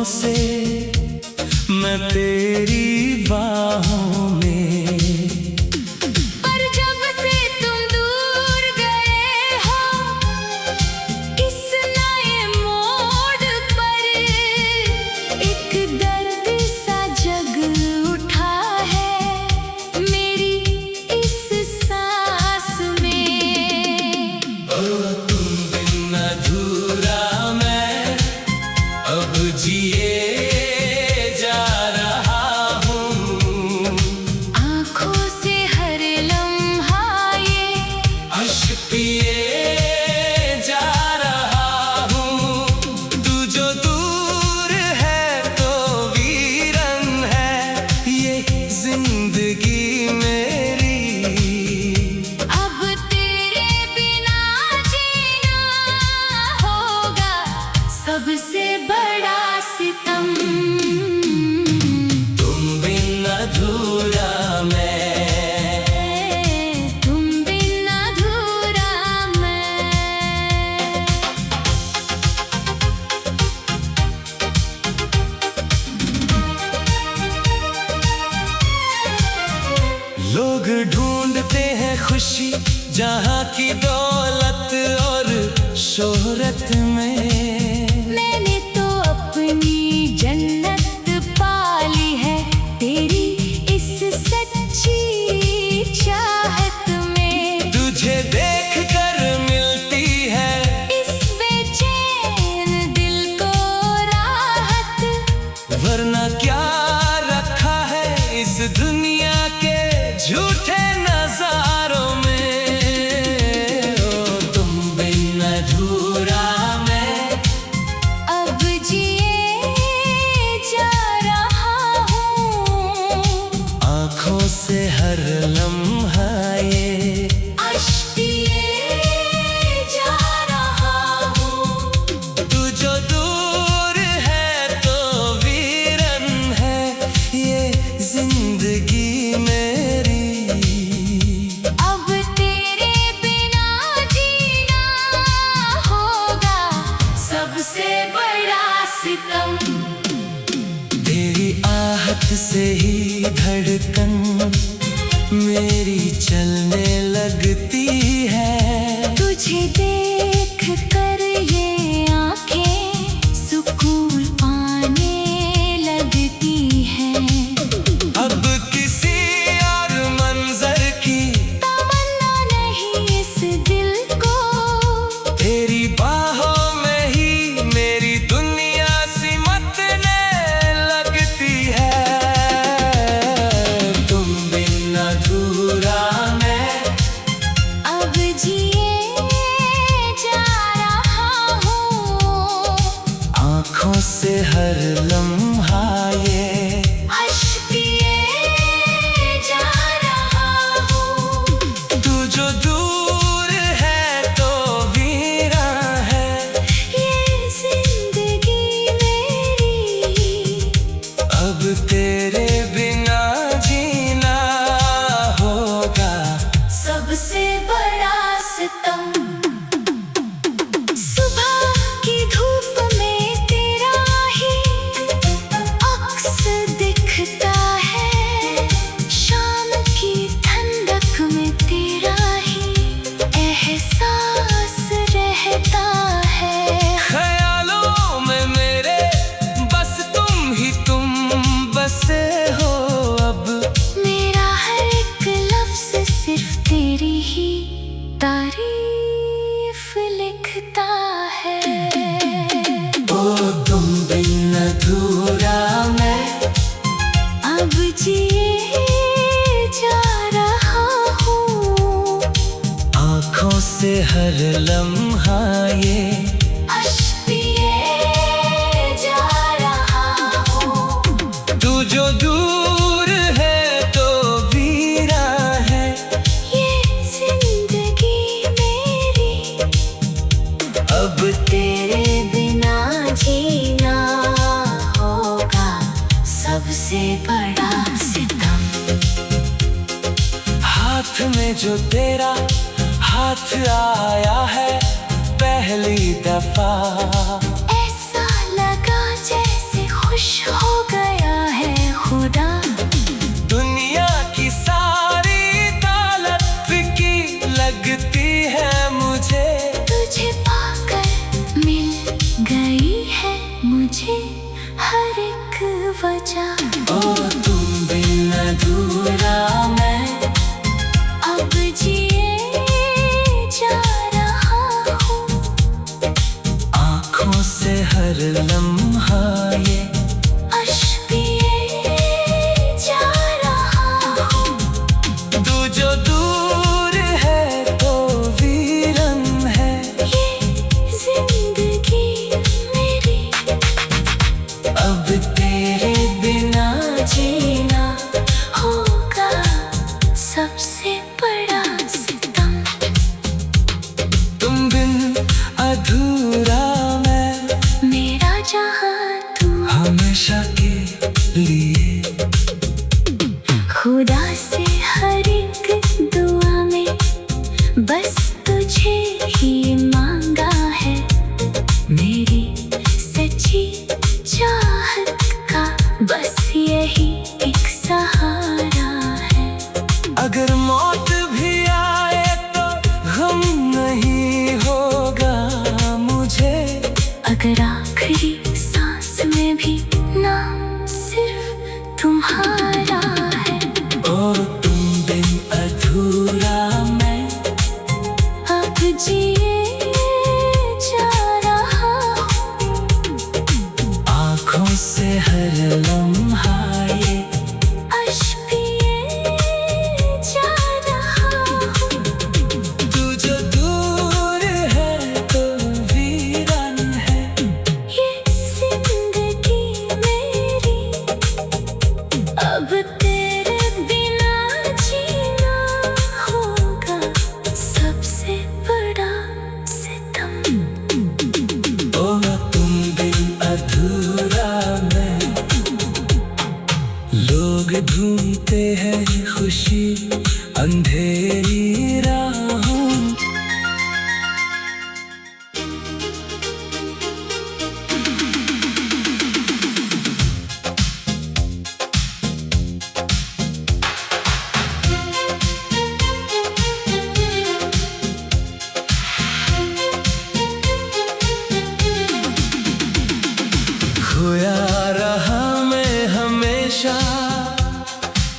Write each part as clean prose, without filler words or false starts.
से मैं तेरी बाहों में। पर जब से तुम दूर गए हो इस नए मोड़ पर, एक दर्द सा जग उठा है मेरी इस सांस में। तुम बिन अधूरा मैं अब जिए जा रहा हूँ। आँखों से हर लम्हा ये अश्क पिए जा रहा हूँ। तू जो दूर है तो वीरन है ये जिंदगी मेरी। अब तेरे बिना जीना होगा सबसे बड़ा सितम। तुम बिन अधूरा मैं। तुम बिन अधूरा मैं। लोग ढूंढते हैं खुशी जहाँ की दौलत और शोहरत में। मैंने तो अपनी जन्नत पाली है तेरी इस सच्ची चाहत में। तुझे देख कर मिलती है इस बेचैन दिल को राहत, वरना क्या रखा है इस दुनिया के झूठे नजारों में। ओ तुम बिन अधूरा मैं अब जिए जा रहा हूँ। आँखों से हर लम्हा ये अश्क पिए जा रहा हूँ। तू जो दूर है तो वीरन है ये जिंदगी मेरी। अब तेरे बिना जीना होगा सबसे बड़ा सितम। तेरी आहट से ही धड़कन मेरी चलने लगती है। तुझे देख कर ये आँखें सुकून पाने लगती हैं। अब किसी और मंजर की तमन्ना नहीं इस दिल को, तेरी बाहों में ही मेरी दुनिया सिमटने लगती है। तुम बिन अधूरा मैं अब जिए जा रहा हूँ। आँखों से हर लम्हा ये अश्क पिए जा रहा हूँ। तू जो दूर है तो वीरा है ये जिंदगी मेरी। अब तेरे बिना जीना होगा सबसे बड़ा सितम। सुबह की धूप में तेरा ही अक्स दिखता है, शाम की ठंडक में तेरा ही एहसास रहता है। ख्यालों में मेरे बस तुम बसे हो। अब मेरा हर एक लफ्ज सिर्फ तेरी ही तारीफ लिखता है। ओ तुम बिन अधूरा मैं अब जिए जा रहा हूँ। आँखों से हर लम्हा ये अश्क पिए जा रहा हूँ। तू जो दूर है तो वीरा है ये जिंदगी मेरी। अब तेरे बिना जीना होगा सबसे बड़ा सितम। हाथ में जो तेरा हाथ आया है पहली दफा, ऐसा लगा जैसे तुझे ही मांगा है, मेरी सच्ची चाहत का बस यही एक सहारा है। अगर मौत भी आए तो गम नहीं होगा मुझे, अगर आखिरी सांस में भी नाम सिर्फ तुम्हारा है। ओ तुम बिन अधूरा मैं अब जिए जा रहा हूँ, आँखों से हर लम्हा ये अश्क पिए जा रहा हूँ। तू जो दूर है तो वीरान है, ये जिंदगी मेरी अब तेरे बिना जीना होगा सबसे बड़ा सितम। ओ तुम बिन अधूरा मैं। लोग ढूंढते हैं खुशी अंधेरी राहों, खोया रहा मैं हमेशा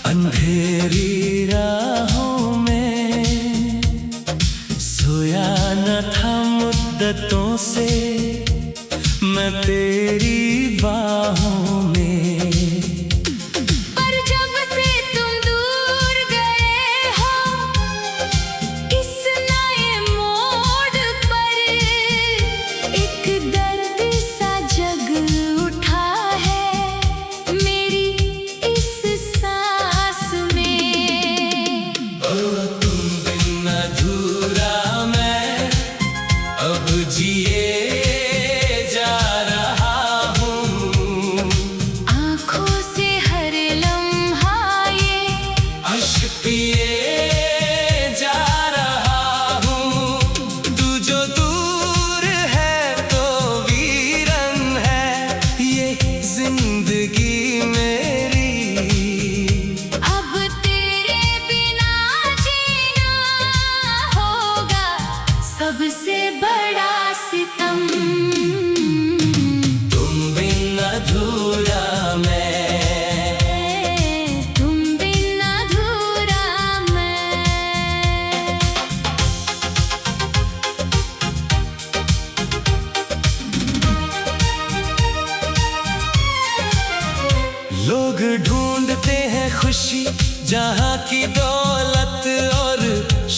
अंधेरी राहों में, सोया न था मुद्दतों से मैं तेरी बाहों में। पर जब से तुम दूर गए हो इस नए मोड़ पर, एक दर्द सा जग उठा है मेरी इस सांस में। ओ तुम बिन अधूरा मैं अब जिए जा रहा हूँ, आँखों से हर लम्हा ये अश्क पिए जा रहा हूँ। तू जो दूर है तो वीरन है ये जिंदगी मेरी, अब तेरे बिना जीना होगा सबसे बड़ा सितम। तुम बिन अधूरा मैं। तुम बिन अधूरा मैं। लोग ढूंढते हैं खुशी जहाँ की दौलत और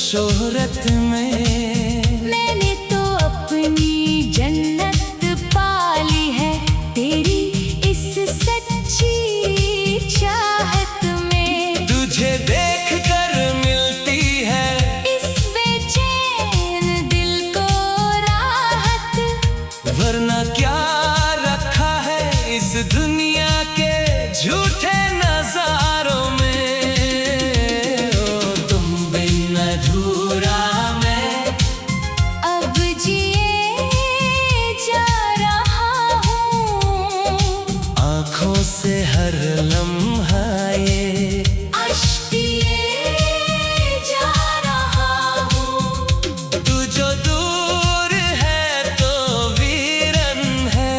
शोहरत में, मैंने तो अपनी जन्नत पाली है तेरी इस सच्ची चाहत में। तुझे देख कर मिलती है इस बेचैन दिल को राहत, वरना क्या रखा है इस दुनिया के झूठे नजारों में। ओ तुम बिन अधूरा मैं अब जिए जा रहा हूँ, आँखों से हर लम्हा ये अश्क पिए जा रहा हूँ। तू जो दूर है तो वीरन है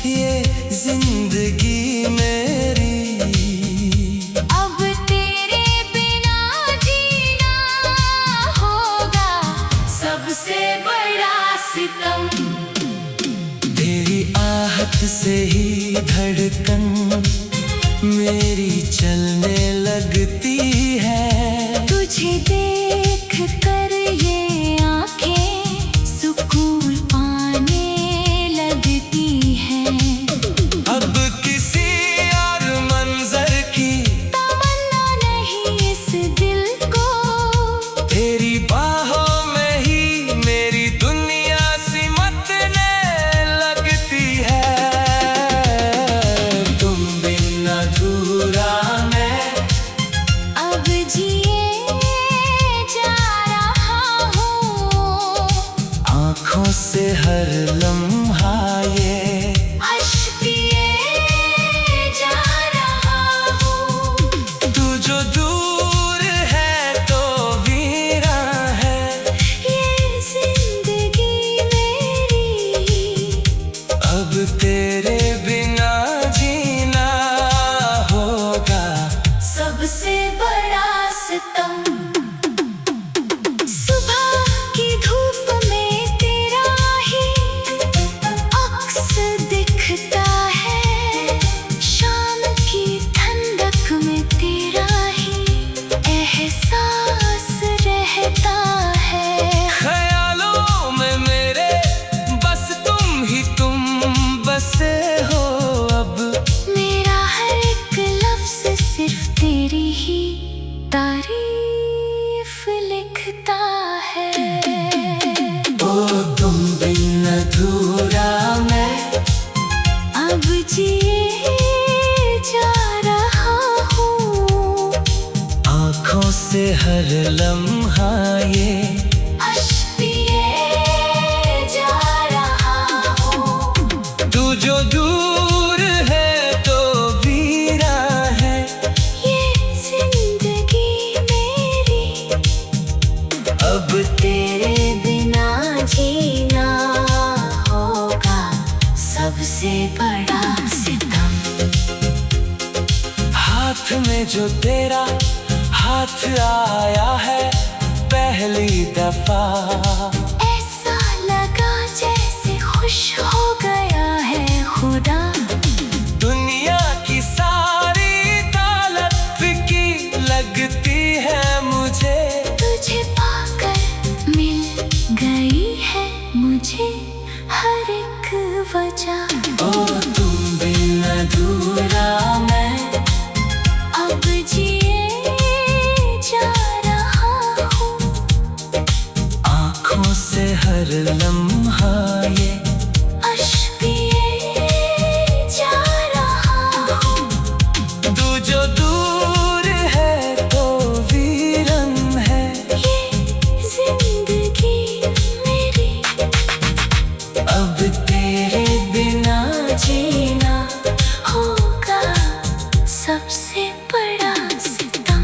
ये जिंदगी मेरी, अब तेरे बिना जीना होगा सबसे बड़ा सितम। तेरी आहट से ही धड़कन मेरी चलने लगती है, तुझे देख कर ये आँखें सुकून पाने लगती हैं। अब किसी और मंजर की तमन्ना नहीं इस दिल को, तेरी बाहों में ही मेरी दुनिया सिमटने लगती है। तुम बिन अधूरा मैं अब जिए हर लम्हा ये अश्क पिए जा रहा हूँ। तू जो दूर है तो वीरा है ये जिंदगी मेरी, अब तेरे बिना जीना होगा सबसे बड़ा सितम। हाथ में जो तेरा हाथ आया है पहली दफा, ऐसा लगा जैसे खुश हो गया है खुदा। दुनिया की सारी दौलत फीकी लगती है मुझे, तुझे पाकर मिल गई है मुझे हर एक वजह। ओ तुम बिन अधूरा मैं अब जिए जा रहा हूँ। आँखों से हर लम्हा ये अश्क पिए जा रहा हूँ। तू जो दूर है तो वीरन है ये जिंदगी मेरी, अब तेरे बिना जीना होगा सबसे बड़ा सितम।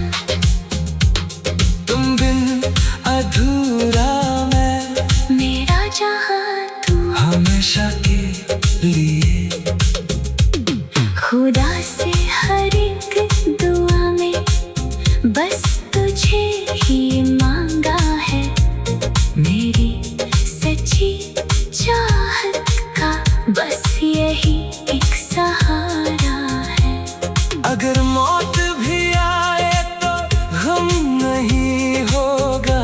तुम बिन अधूरा मैं मेरा जहां तू, हमेशा के लिए। खुदा से हर एक दुआ में बस तुझे ही मांगा है। मेरी सच्ची चाहत का बस यही एक सहारा है। अगर मौत भी आए तो गम नहीं होगा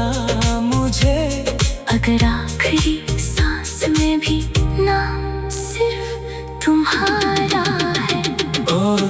मुझे, अगर आखिरी सांस में भी नाम सिर्फ तुम्हारा है। और